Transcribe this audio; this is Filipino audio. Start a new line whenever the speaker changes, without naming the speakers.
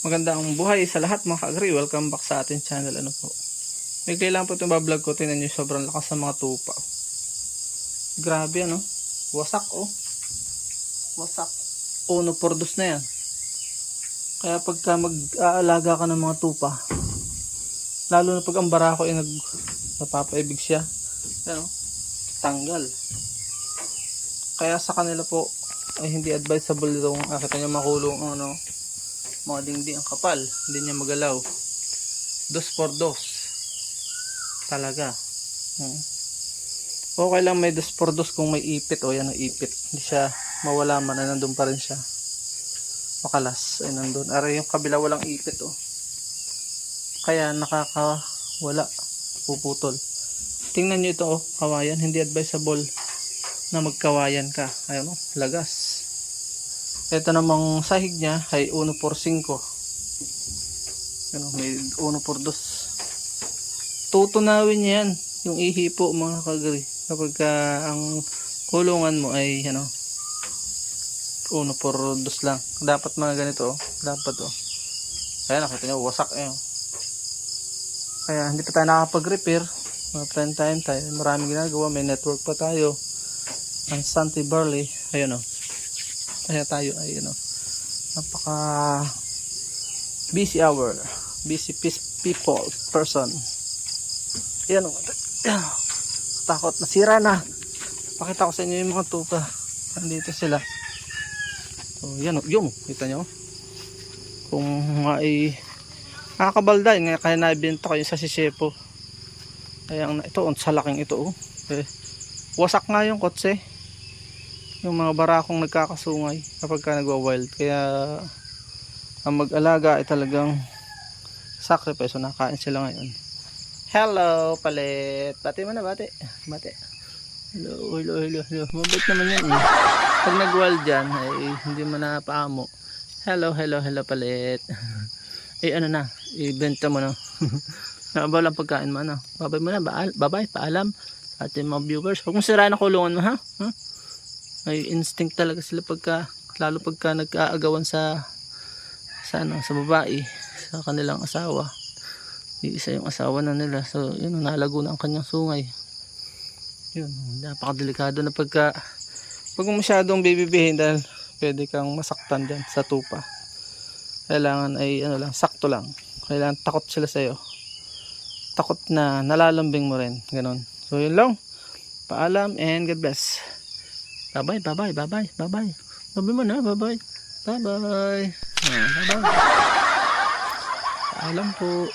Magandang buhay sa lahat mga ka-agri. Welcome back sa ating channel. Ano po? May kailangan po itong bablog ko. Tingnan nyo, sobrang lakas ng mga tupa. Grabe ano. Wasak oh. Wasak. Uno por dos na yan. Kaya pagka mag-aalaga ka ng mga tupa, lalo na pag ang barako ay napapaibig siya, ano, tanggal. Kaya sa kanila po ay hindi advisable itong kita nyo makulong ano, mga dingding ang kapal, hindi niya magalaw. 2x2 talaga. Okay lang may 2x2 kung may ipit. O yan ang ipit, hindi siya mawala man ay nandun pa rin siya, makalas ay nandun. Aray yung kabila walang ipit oh. Kaya nakakawala, puputol. Tingnan nyo ito oh, kawayan. Hindi advisable na magkawayan ka. Ayun oh, lagas. Ito namang sahig niya ay 1x5. Ano, may 1x2. Tutunawin niya yan, yung ihi po mga kagri. Kapag ang kulungan mo ay ano, 1x2 lang. Dapat mga ganito oh. Dapat oh. Kaya nakita niyo wasak eh. Kaya hindi pa tayo nakapag-repair. Mga time tayo. Maraming ginagawa. May network pa tayo. Ang Santi Barley. Ayun oh. Kaya tayo ay ano, napaka busy hour, busy people person. Yan o, takot, nasira na. Pakita ko sa inyo yung mga tupa. Nandito sila. So yan o, yung kita nyo kung ay nakakabalda nga, kaya naibenta ko yung sa Sisyepo. Kaya ito, sa laking ito oh. Wasak nga yung kotse, yung mga barakong nagkakasungay kapag ka nagwa-wild. Kaya ang mag-alaga ay talagang sacrifice. So nakain sila ngayon. Hello palit. Bati mo na, bati. Bati. Hello, hello, hello, hello. Mabait naman yan eh. Pag nag-wild dyan ay hindi mo na paamo. Hello, hello, hello palit. Eh ano na, ibenta mo na. Nabaw lang pagkain mo ano. Babay mo na, babay, paalam sa ating mga viewers. Huwag mo siraan ang kulungan mo ha. May instinct talaga sila pagka, lalo pagka nag-aagawan sa ano, sa babae, sa kanilang asawa. Isa yung asawa na nila. So yun, nalago na ang kanyang sungay. Yun, napakadelikado na pagka wag mo masyadong bibibihin dahil pwede kang masaktan dyan sa tupa. Kailangan ay ano lang, sakto lang. Kailangan takot sila sa'yo. Takot na nalalambing mo rin. Ganon. So yun lang. Paalam and God bless. Bye-bye, bye-bye, bye-bye, bye-bye. Sabi mo na, bye-bye. Bye-bye. Bye-bye. Alam po.